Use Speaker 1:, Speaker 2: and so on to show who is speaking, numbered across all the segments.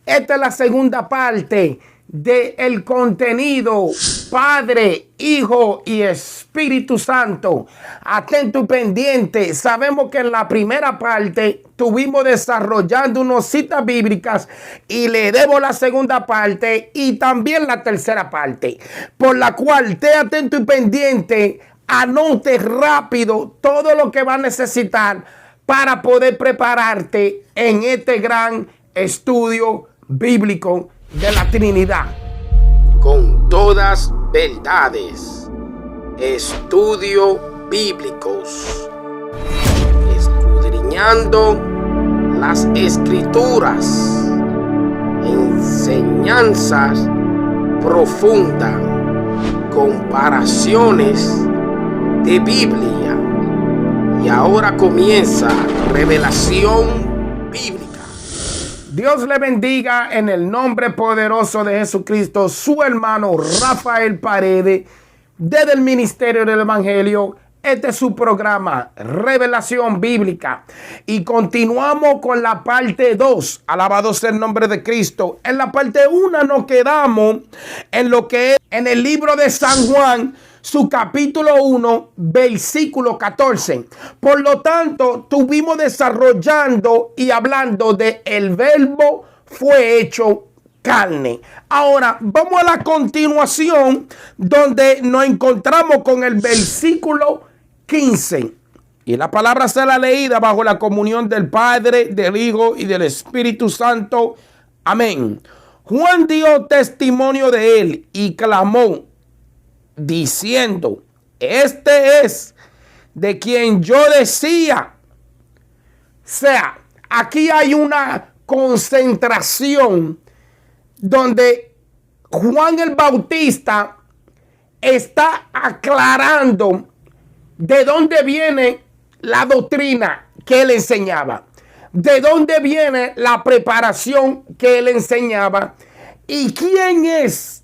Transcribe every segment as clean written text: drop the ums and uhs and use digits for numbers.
Speaker 1: Esta es la segunda parte del contenido Padre, Hijo y Espíritu Santo. Atento y pendiente. Sabemos que en la primera parte estuvimos desarrollando unas citas bíblicas y le debo la segunda parte y también la tercera parte, por la cual esté atento y pendiente. Anote rápido todo lo que va a necesitar para poder prepararte en este gran estudio bíblico de la Trinidad. Con todas verdades, estudio bíblicos, escudriñando las escrituras, enseñanzas profundas, comparaciones de Biblia. Y ahora comienza revelación bíblica. Dios le bendiga en el nombre poderoso de Jesucristo, su hermano Rafael Paredes, desde el Ministerio del Evangelio. Este es su programa, Revelación Bíblica. Y continuamos con la parte 2. Alabado sea el nombre de Cristo. En la parte 1 nos quedamos en lo que es en el libro de San Juan, su capítulo 1, versículo 14. Por lo tanto, estuvimos desarrollando y hablando de el verbo fue hecho carne. Ahora, vamos a la continuación donde nos encontramos con el versículo 15. Y la palabra será leída bajo la comunión del Padre, del Hijo y del Espíritu Santo. Amén. Juan dio testimonio de él y clamó, diciendo, este es de quien yo decía. O sea, aquí hay una concentración donde Juan el Bautista está aclarando de dónde viene la doctrina que él enseñaba, de dónde viene la preparación que él enseñaba y quién es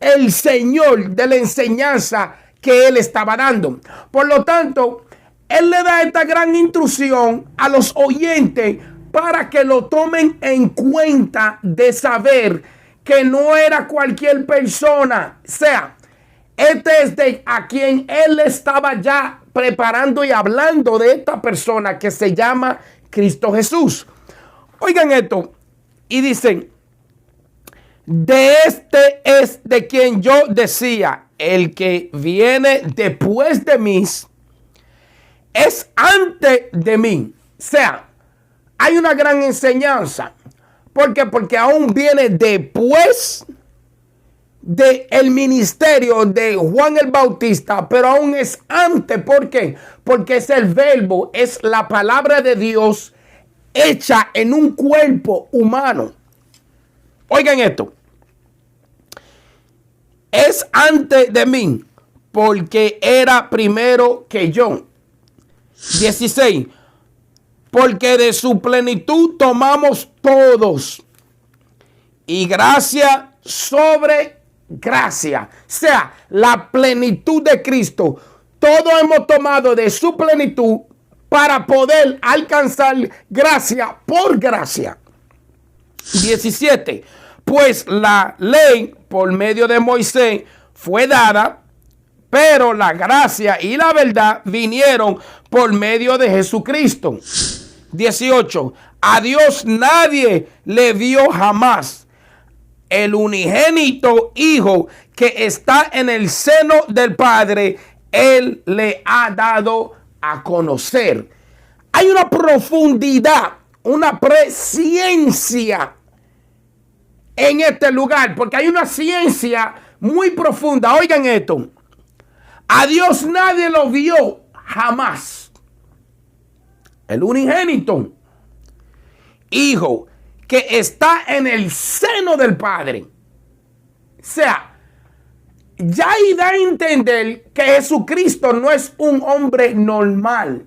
Speaker 1: el Señor de la enseñanza que él estaba dando. Por lo tanto, él le da esta gran instrucción a los oyentes para que lo tomen en cuenta de saber que no era cualquier persona. O sea, este es de a quien él estaba ya preparando y hablando de esta persona que se llama Cristo Jesús. Oigan esto y dicen, de este es de quien yo decía, el que viene después de mí es antes de mí. O sea, hay una gran enseñanza. ¿Por qué? Porque aún viene después del ministerio de Juan el Bautista, pero aún es antes. ¿Por qué? Porque es el verbo, es la palabra de Dios hecha en un cuerpo humano. Oigan esto. Es antes de mí, porque era primero que yo. 16. Porque de su plenitud tomamos todos, y gracia sobre gracia. O sea, la plenitud de Cristo. Todos hemos tomado de su plenitud para poder alcanzar gracia por gracia. 17. Pues la ley por medio de Moisés fue dada, pero la gracia y la verdad vinieron por medio de Jesucristo. 18. A Dios nadie le vio jamás. El unigénito Hijo que está en el seno del Padre, Él le ha dado a conocer. Hay una profundidad, una presciencia en este lugar, porque hay una ciencia muy profunda. Oigan esto. A Dios nadie lo vio jamás. El unigénito Hijo que está en el seno del Padre. O sea, ya ahí da a entender que Jesucristo no es un hombre normal,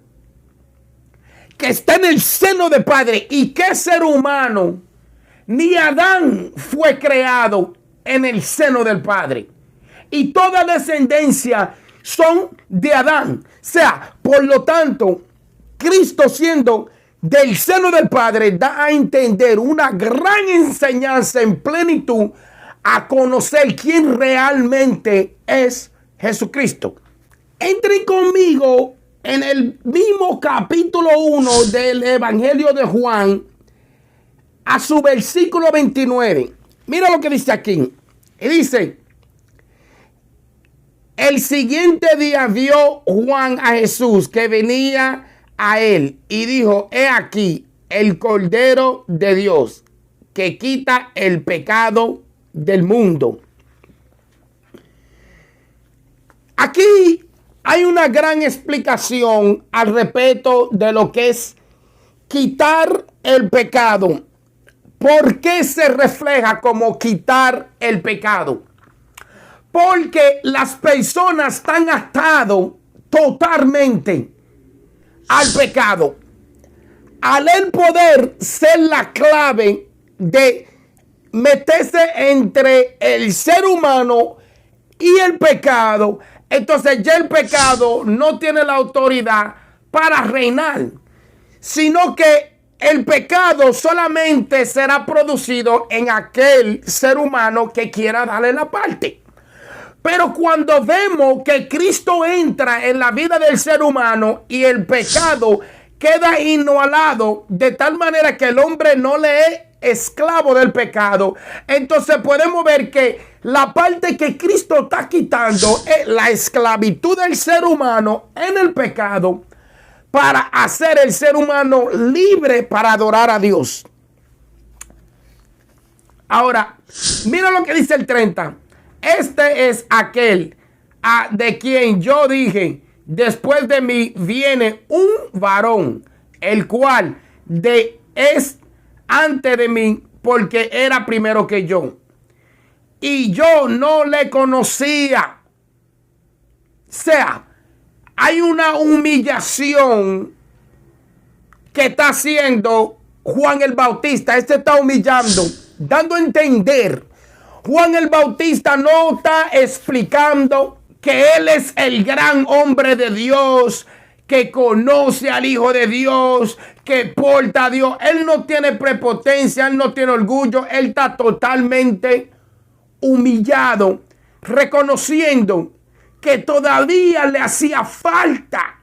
Speaker 1: que está en el seno del Padre. Y que ser humano, ni Adán fue creado en el seno del Padre. Y toda descendencia son de Adán. O sea, por lo tanto, Cristo siendo del seno del Padre da a entender una gran enseñanza en plenitud a conocer quién realmente es Jesucristo. Entren conmigo en el mismo capítulo 1 del Evangelio de Juan, a su versículo 29. Mira lo que dice aquí. Y dice: el siguiente día vio Juan a Jesús que venía a él y dijo: he aquí el Cordero de Dios que quita el pecado del mundo. Aquí hay una gran explicación al respecto de lo que es quitar el pecado. ¿Por qué se refleja como quitar el pecado? Porque las personas están atadas totalmente al pecado. Al él poder ser la clave de meterse entre el ser humano y el pecado, entonces ya el pecado no tiene la autoridad para reinar, sino que el pecado solamente será producido en aquel ser humano que quiera darle la parte. Pero cuando vemos que Cristo entra en la vida del ser humano y el pecado queda inolado de tal manera que el hombre no le es esclavo del pecado, entonces podemos ver que la parte que Cristo está quitando es la esclavitud del ser humano en el pecado para hacer el ser humano libre para adorar a Dios. Ahora, mira lo que dice el 30. Este es aquel de quien yo dije: después de mí viene un varón, el cual es antes de mí, porque era primero que yo. Y yo no le conocía. O sea, hay una humillación que está haciendo Juan el Bautista. Este está humillando, dando a entender. Juan el Bautista no está explicando que él es el gran hombre de Dios, que conoce al Hijo de Dios, que porta a Dios. Él no tiene prepotencia, él no tiene orgullo, él está totalmente humillado, reconociendo que todavía le hacía falta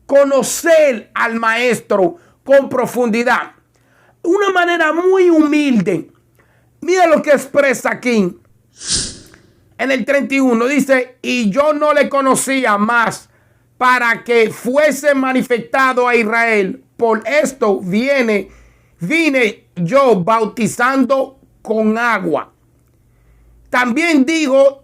Speaker 1: conocer al Maestro con profundidad. Una manera muy humilde. Mira lo que expresa aquí. En el 31 dice: y yo no le conocía más para que fuese manifestado a Israel. Por esto vine yo bautizando con agua. También dio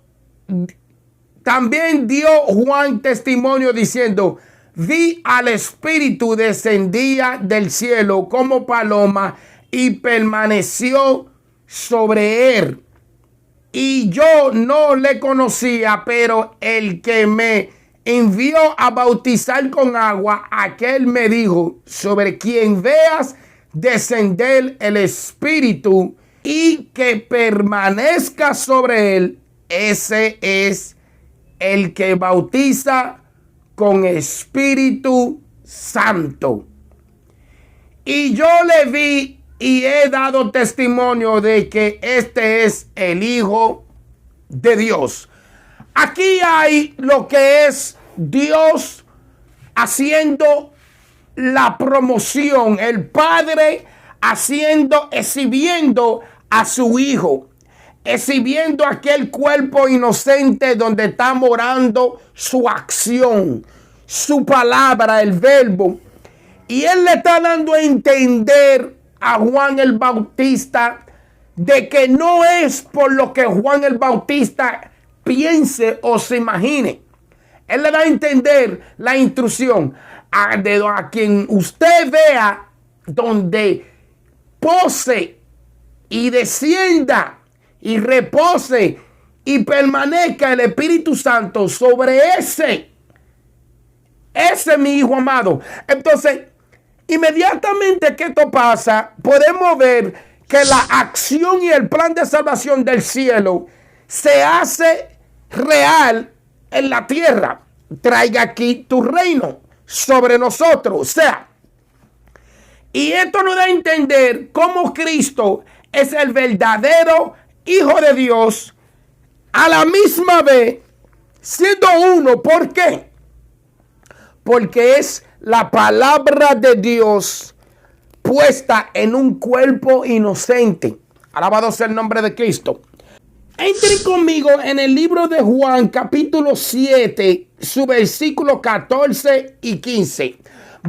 Speaker 1: Juan testimonio diciendo: vi al Espíritu descendía del cielo como paloma y permaneció sobre él. Y yo no le conocía, pero el que me envió a bautizar con agua, aquel me dijo: sobre quien veas descender el Espíritu y que permanezca sobre él, ese es el que bautiza con Espíritu Santo. Y yo le vi y he dado testimonio de que este es el Hijo de Dios. Aquí hay lo que es Dios haciendo la promoción, el Padre exhibiendo a su Hijo, exhibiendo aquel cuerpo inocente donde está morando su acción, su palabra, el verbo. Y él le está dando a entender a Juan el Bautista de que no es por lo que Juan el Bautista piense o se imagine. Él le da a entender la instrucción a quien usted vea donde pose y descienda y repose y permanezca el Espíritu Santo sobre ese es mi Hijo amado. Entonces, inmediatamente que esto pasa, podemos ver que la acción y el plan de salvación del cielo se hace real en la tierra. Traiga aquí tu reino sobre nosotros. O sea, Y esto nos da a entender cómo Cristo es el verdadero Hijo de Dios, a la misma vez siendo uno. ¿Por qué? Porque es la palabra de Dios puesta en un cuerpo inocente. Alabado sea el nombre de Cristo. Entren conmigo en el libro de Juan, capítulo 7, su versículo 14 y 15.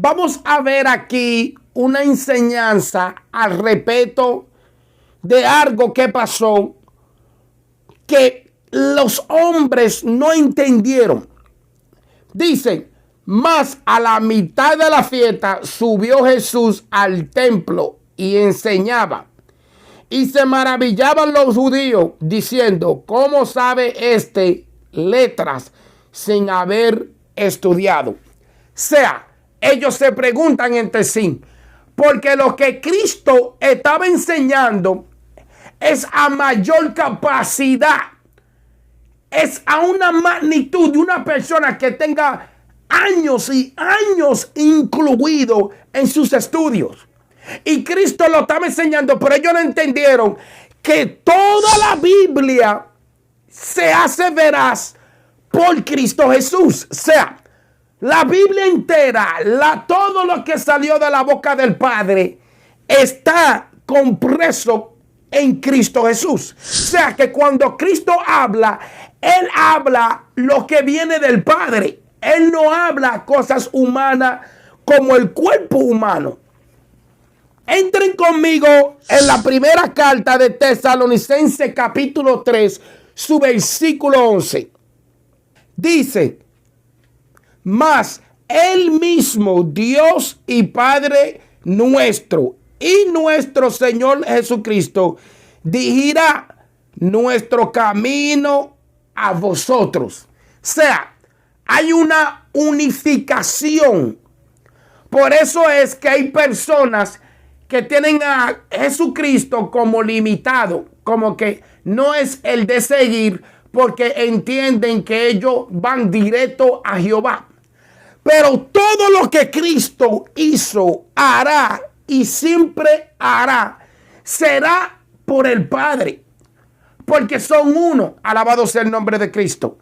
Speaker 1: Vamos a ver aquí una enseñanza al respecto de algo que pasó que los hombres no entendieron. Dice, mas a la mitad de la fiesta subió Jesús al templo y enseñaba. Y se maravillaban los judíos diciendo, ¿cómo sabe este letras sin haber estudiado? O sea, ellos se preguntan entre sí, porque lo que Cristo estaba enseñando es a mayor capacidad, es a una magnitud de una persona que tenga años y años incluido en sus estudios. Y Cristo lo estaba enseñando, pero ellos no entendieron que toda la Biblia se hace veraz por Cristo Jesús. O sea, la Biblia entera, todo lo que salió de la boca del Padre está compreso en Cristo Jesús. O sea que cuando Cristo habla, Él habla lo que viene del Padre. Él no habla cosas humanas como el cuerpo humano. Entren conmigo en la primera carta de Tesalonicenses capítulo 3, su versículo 11. Dice, mas Él mismo, Dios y Padre nuestro y nuestro Señor Jesucristo, dirigirá nuestro camino a vosotros. O sea, hay una unificación. Por eso es que hay personas que tienen a Jesucristo como limitado, como que no es el de seguir, porque entienden que ellos van directo a Jehová. Pero todo lo que Cristo hizo, hará y siempre hará, será por el Padre, porque son uno. Alabado sea el nombre de Cristo.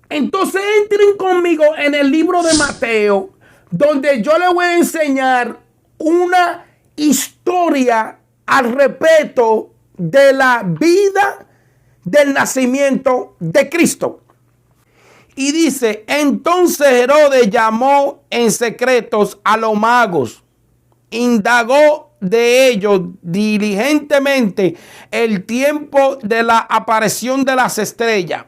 Speaker 1: Entonces entren conmigo en el libro de Mateo, donde yo les voy a enseñar una historia al respecto de la vida del nacimiento de Cristo. Y dice, entonces Herodes llamó en secretos a los magos, indagó de ellos diligentemente el tiempo de la aparición de las estrellas,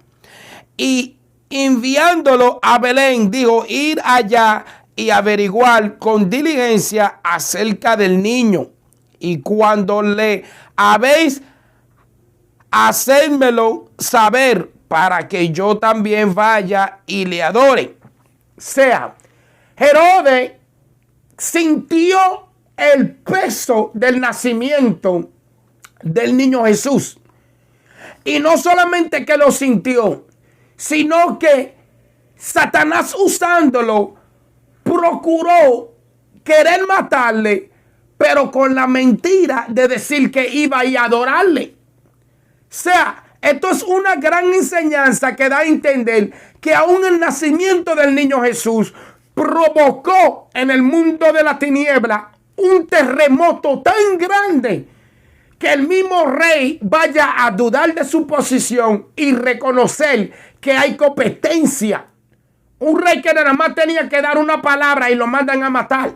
Speaker 1: y enviándolo a Belén, dijo, ir allá y averiguar con diligencia acerca del niño. Y cuando le habéis, hacérmelo saber, para que yo también vaya y le adore. O sea, Herodes sintió el peso del nacimiento del niño Jesús. Y no solamente que lo sintió, sino que Satanás, usándolo, procuró querer matarle, pero con la mentira de decir que iba a ir a adorarle. O sea, esto es una gran enseñanza que da a entender que aún el nacimiento del niño Jesús provocó en el mundo de la tiniebla un terremoto tan grande que el mismo rey vaya a dudar de su posición y reconocer que hay competencia. Un rey que nada más tenía que dar una palabra y lo mandan a matar.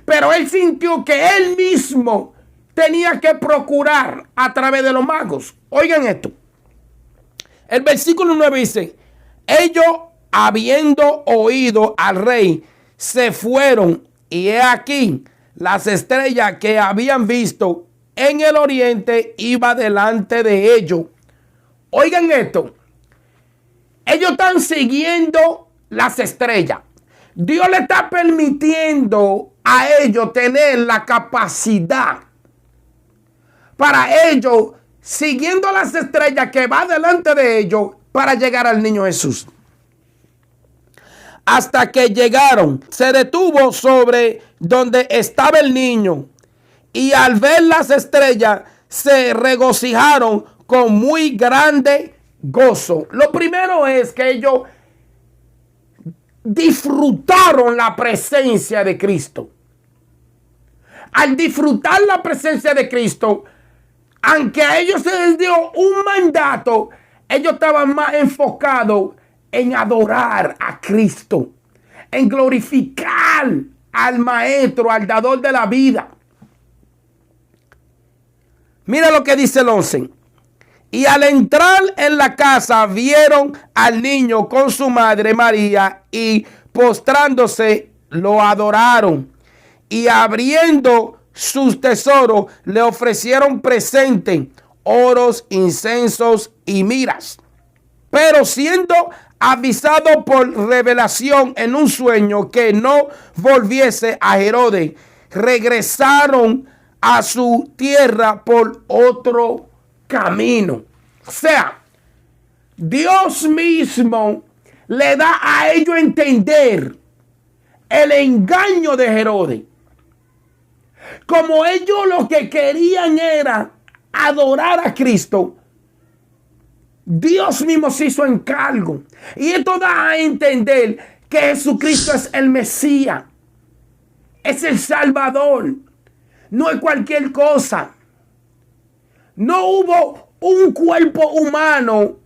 Speaker 1: Pero él sintió que él mismo tenía que procurar a través de los magos. Oigan esto. El versículo 9 dice, ellos, habiendo oído al rey, se fueron, y he aquí las estrellas que habían visto en el oriente iba delante de ellos. Oigan esto. Ellos están siguiendo las estrellas. Dios le está permitiendo a ellos tener la capacidad para ellos, siguiendo las estrellas que va delante de ellos, para llegar al niño Jesús. Hasta que llegaron, se detuvo sobre donde estaba el niño, y al ver las estrellas se regocijaron con muy grande gozo. Lo primero es que ellos disfrutaron la presencia de Cristo. Al disfrutar la presencia de Cristo, aunque a ellos se les dio un mandato, ellos estaban más enfocados en adorar a Cristo, en glorificar al Maestro, al dador de la vida. Mira lo que dice el 11. Y al entrar en la casa vieron al niño con su madre María y postrándose lo adoraron. Y abriendo sus tesoros le ofrecieron presente, oros, incensos y miras. Pero siendo avisado por revelación en un sueño que no volviese a Herodes, regresaron a su tierra por otro camino. O sea, Dios mismo le da a ellos a entender el engaño de Herodes. Como ellos lo que querían era adorar a Cristo, Dios mismo se hizo encargo. Y esto da a entender que Jesucristo es el Mesías, es el Salvador, no es cualquier cosa. No hubo un cuerpo humano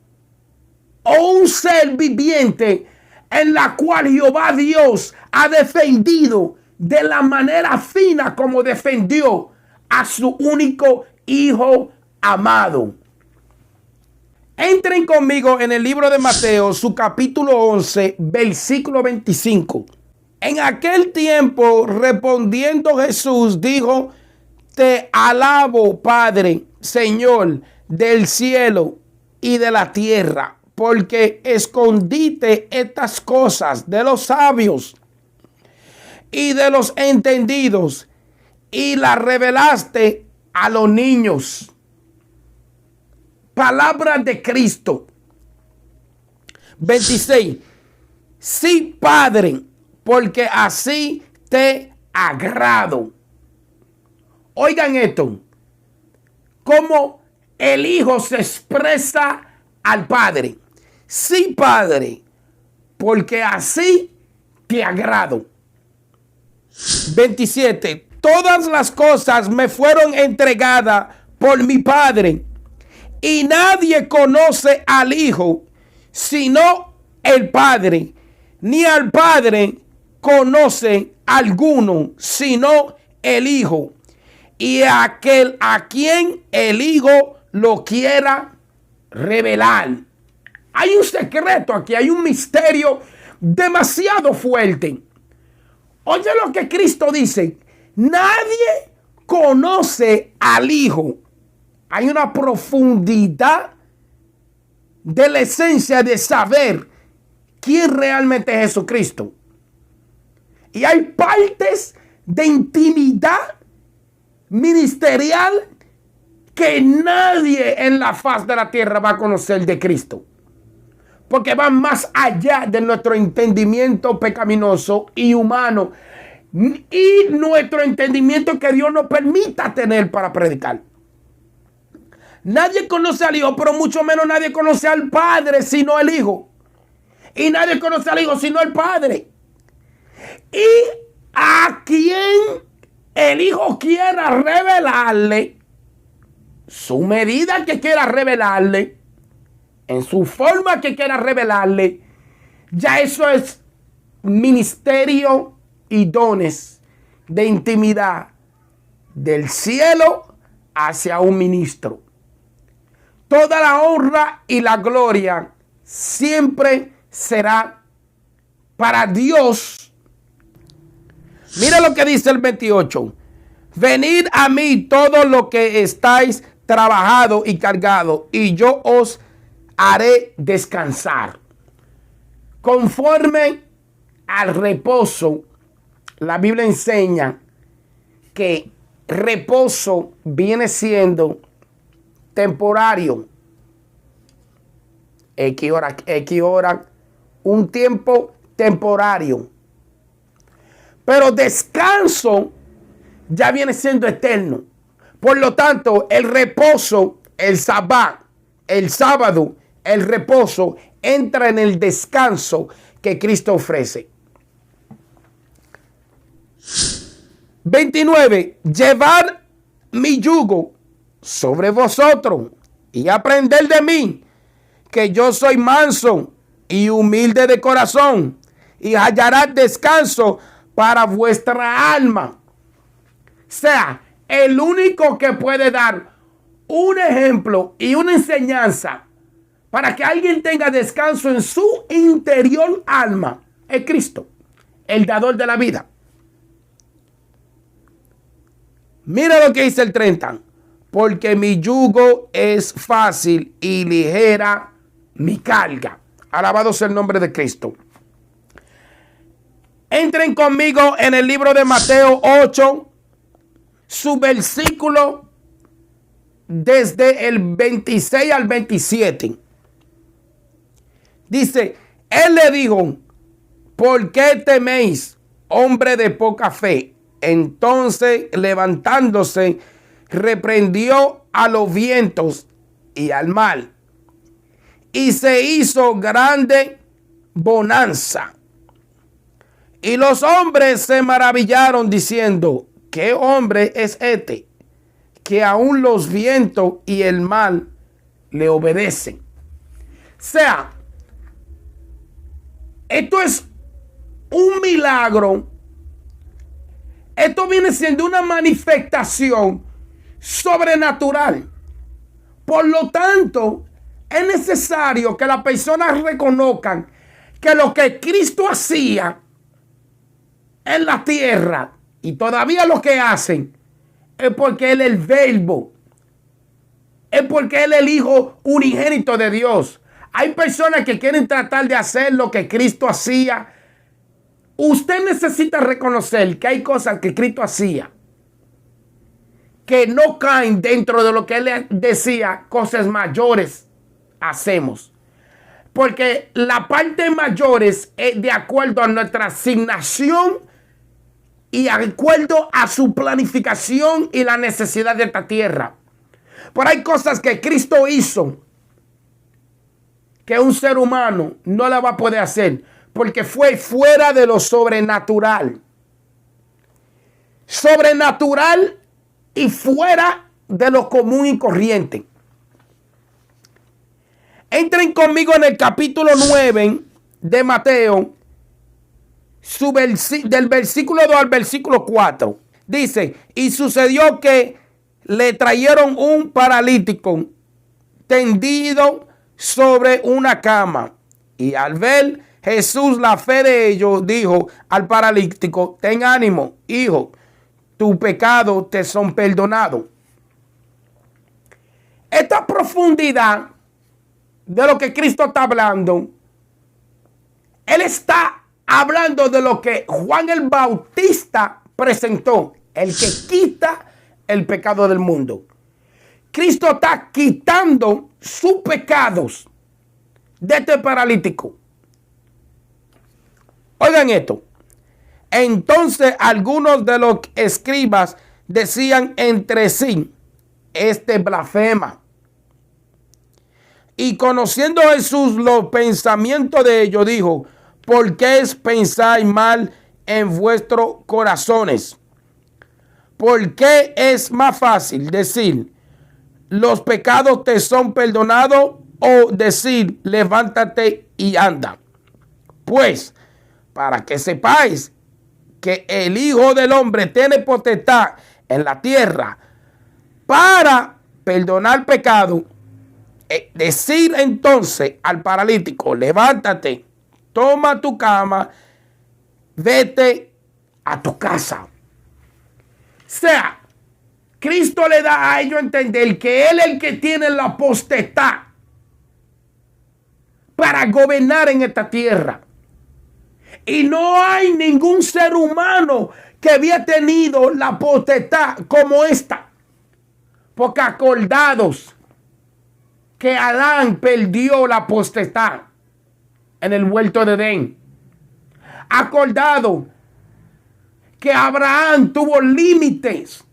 Speaker 1: o un ser viviente en la cual Jehová Dios ha defendido de la manera fina como defendió a su único Hijo amado. Entren conmigo en el libro de Mateo, su capítulo 11, versículo 25. En aquel tiempo, respondiendo Jesús, dijo: Te alabo, Padre, Señor del cielo y de la tierra, porque escondiste estas cosas de los sabios y de los entendidos y las revelaste a los niños. Palabra de Cristo. 26. Sí, Padre, porque así te agrado. Oigan esto. Cómo el Hijo se expresa al Padre. Sí, Padre, porque así te agrado. 27. Todas las cosas me fueron entregadas por mi Padre, y nadie conoce al Hijo sino el Padre, ni al Padre conoce alguno sino el Hijo, y aquel a quien el Hijo lo quiera revelar. Hay un secreto aquí, hay un misterio demasiado fuerte. Oye lo que Cristo dice: nadie conoce al Hijo. Hay una profundidad de la esencia de saber quién realmente es Jesucristo. Y hay partes de intimidad ministerial que nadie en la faz de la tierra va a conocer de Cristo. Porque van más allá de nuestro entendimiento pecaminoso y humano. Y nuestro entendimiento que Dios nos permita tener para predicar. Nadie conoce al Hijo, pero mucho menos nadie conoce al Padre sino el Hijo. Y nadie conoce al Hijo sino el Padre. Y a quien el Hijo quiera revelarle, su medida que quiera revelarle, en su forma que quiera revelarle, ya eso es ministerio y dones de intimidad del cielo hacia un ministro. Toda la honra y la gloria siempre será para Dios. Mira lo que dice el 28. Venid a mí todos los que estáis trabajados y cargados, y yo os haré descansar. Conforme al reposo, la Biblia enseña que reposo viene siendo temporario. X hora, un tiempo temporario. Pero descanso ya viene siendo eterno. Por lo tanto, el reposo, el sabbat, el sábado, el reposo, entra en el descanso que Cristo ofrece. 29. Llevar mi yugo sobre vosotros y aprender de mí, que yo soy manso y humilde de corazón, y hallarás descanso para vuestra alma. O sea, el único que puede dar un ejemplo y una enseñanza para que alguien tenga descanso en su interior alma es Cristo, el dador de la vida. Mira lo que dice el 30. Porque mi yugo es fácil y ligera mi carga. Alabado sea el nombre de Cristo. Entren conmigo en el libro de Mateo 8, su versículo desde el 26 al 27. Dice, él le dijo, ¿por qué teméis, hombre de poca fe? Entonces, levantándose, reprendió a los vientos y al mar, y se hizo grande bonanza. Y los hombres se maravillaron diciendo, ¿qué hombre es este, que aún los vientos y el mar le obedecen? O sea, esto es un milagro. Esto viene siendo una manifestación sobrenatural. Por lo tanto, es necesario que las personas reconozcan que lo que Cristo hacía en la tierra y todavía lo que hacen es porque Él es el Verbo. Es porque Él es el Hijo unigénito de Dios. Hay personas que quieren tratar de hacer lo que Cristo hacía. Usted necesita reconocer que hay cosas que Cristo hacía que no caen dentro de lo que Él decía, cosas mayores hacemos. Porque la parte mayores es de acuerdo a nuestra asignación y de acuerdo a su planificación y la necesidad de esta tierra. Pero hay cosas que Cristo hizo que un ser humano no la va a poder hacer, porque fue fuera de lo sobrenatural. Sobrenatural y fuera de lo común y corriente. Entren conmigo en el capítulo 9 de Mateo, del versículo 2 al versículo 4. Dice, y sucedió que le trajeron un paralítico tendido sobre una cama. Y al ver Jesús la fe de ellos, dijo al paralítico, ten ánimo, hijo, tu pecado te son perdonados. Esta profundidad de lo que Cristo está hablando, Él está hablando de lo que Juan el Bautista presentó, el que quita el pecado del mundo. Cristo está quitando sus pecados de este paralítico. Oigan esto. Entonces algunos de los escribas decían entre sí, este blasfema. Y conociendo Jesús los pensamientos de ellos, dijo, ¿por qué pensáis mal en vuestros corazones? ¿Por qué es más fácil decir, los pecados te son perdonados, o decir, levántate y anda? Pues, para que sepáis que el Hijo del Hombre tiene potestad en la tierra para perdonar pecado, decir entonces al paralítico, levántate, toma tu cama, vete a tu casa. O sea, Cristo le da a ellos a entender que Él es el que tiene la potestad para gobernar en esta tierra. Y no hay ningún ser humano que había tenido la potestad como esta. Porque acordados que Adán perdió la potestad en el huerto de Edén. Acordado que Abraham tuvo límites,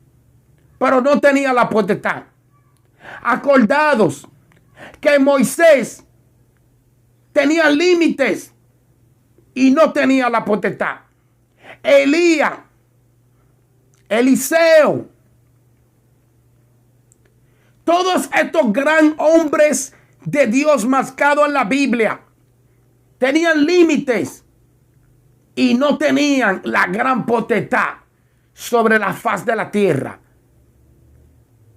Speaker 1: pero no tenía la potestad. Acordados que Moisés tenía límites y no tenía la potestad. Elías, Eliseo, todos estos gran hombres de Dios marcados en la Biblia tenían límites y no tenían la gran potestad sobre la faz de la tierra.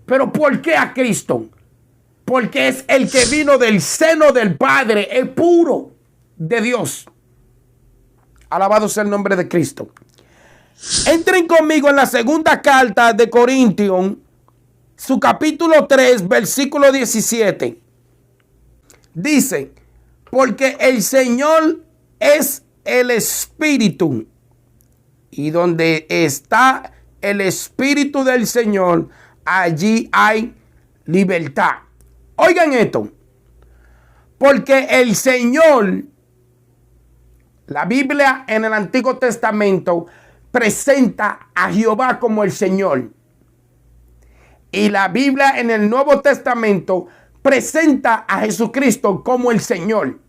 Speaker 1: Pero ¿por qué a Cristo? Porque es el que vino del seno del Padre, es puro de Dios. Alabado sea el nombre de Cristo. Entren conmigo en la segunda carta de Corintios, su capítulo 3, versículo 17. Dice, porque el Señor es el Espíritu, y donde está el Espíritu del Señor, allí hay libertad. Oigan esto, porque el Señor, la Biblia en el Antiguo Testamento presenta a Jehová como el Señor. Y la Biblia en el Nuevo Testamento presenta a Jesucristo como el Señor.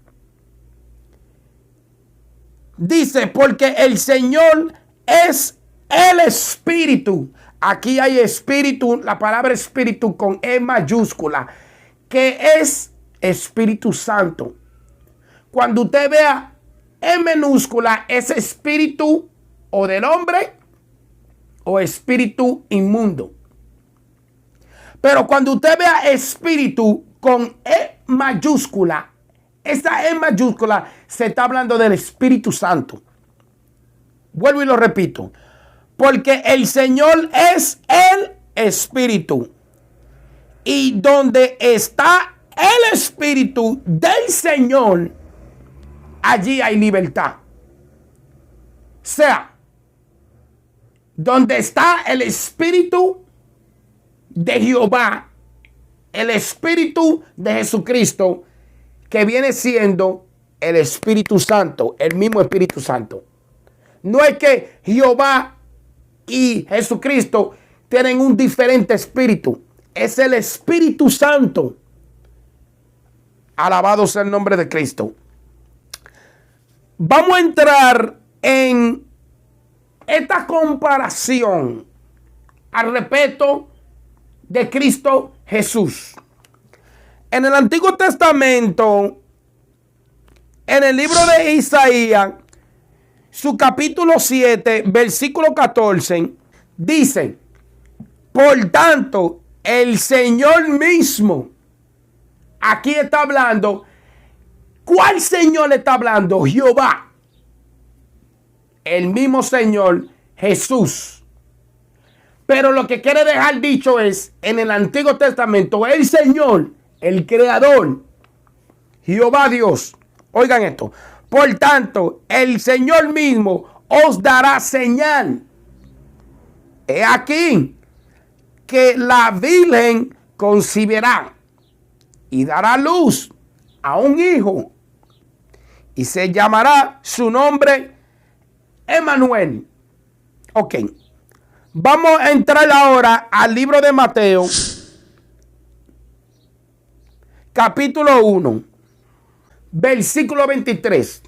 Speaker 1: Dice, porque el Señor es el Espíritu. Aquí hay espíritu, la palabra espíritu con E mayúscula, que es Espíritu Santo. Cuando usted vea E minúscula, es espíritu o del hombre o espíritu inmundo. Pero cuando usted vea espíritu con E mayúscula, esa E mayúscula se está hablando del Espíritu Santo. Vuelvo y lo repito. Porque el Señor es el Espíritu. Y donde está el Espíritu del Señor, allí hay libertad. O sea, donde está el Espíritu de Jehová, el Espíritu de Jesucristo, que viene siendo el Espíritu Santo, el mismo Espíritu Santo. No es que Jehová y Jesucristo tienen un diferente espíritu. Es el Espíritu Santo. Alabado sea el nombre de Cristo. Vamos a entrar en esta comparación al respecto de Cristo Jesús. En el Antiguo Testamento, en el libro de Isaías, su capítulo 7, versículo 14, dice, por tanto, el Señor mismo, aquí está hablando, ¿cuál Señor le está hablando? Jehová. El mismo Señor, Jesús. Pero lo que quiere dejar dicho es, en el Antiguo Testamento, el Señor, el Creador, Jehová Dios. Oigan esto. Por tanto, el Señor mismo os dará señal. He aquí que la Virgen concebirá y dará luz a un hijo y se llamará su nombre Emmanuel. Ok. Vamos a entrar ahora al libro de Mateo, capítulo 1, versículo 23.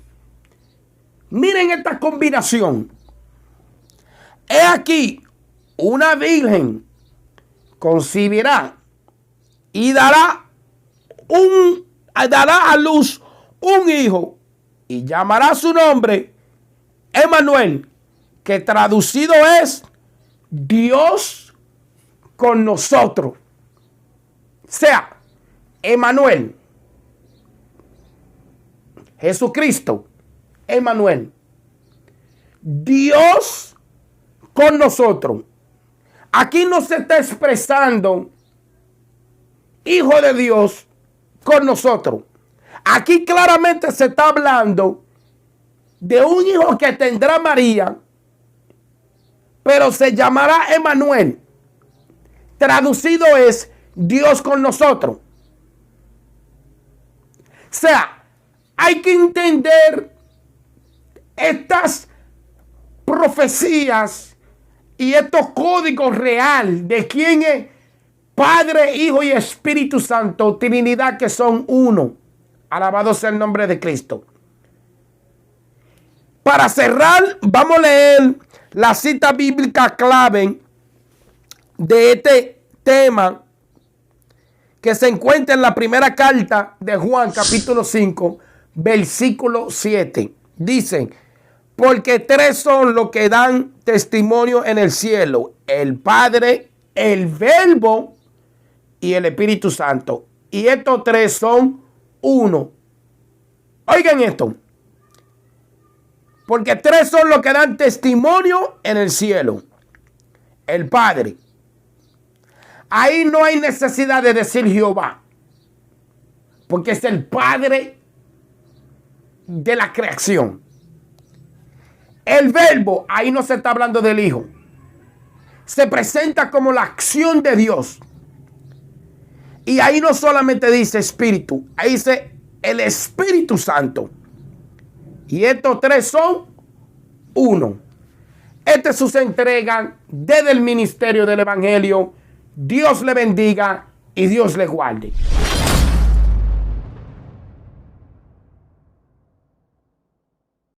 Speaker 1: Miren esta combinación. He aquí, una virgen concebirá y dará a luz un hijo y llamará su nombre Emmanuel, que traducido es Dios con nosotros. O sea, Emmanuel, Jesucristo, Emmanuel, Dios con nosotros. Aquí no se está expresando Hijo de Dios con nosotros. Aquí claramente se está hablando de un hijo que tendrá María, pero se llamará Emmanuel. Traducido es Dios con nosotros. O sea, hay que entender estas profecías y estos códigos real de quién es Padre, Hijo y Espíritu Santo, Trinidad, que son uno. Alabado sea el nombre de Cristo. Para cerrar, vamos a leer la cita bíblica clave de este tema, que se encuentra en la primera carta de Juan, capítulo 5, versículo 7. Dice: porque tres son los que dan testimonio en el cielo: el Padre, el Verbo y el Espíritu Santo. Y estos tres son uno. Oigan esto. Porque tres son los que dan testimonio en el cielo: el Padre. Ahí no hay necesidad de decir Jehová, porque es el Padre de la creación. El Verbo, ahí no se está hablando del Hijo. Se presenta como la acción de Dios. Y ahí no solamente dice Espíritu, ahí dice el Espíritu Santo. Y estos tres son uno. Esta es su entrega desde el ministerio del Evangelio. Dios le bendiga y Dios le guarde.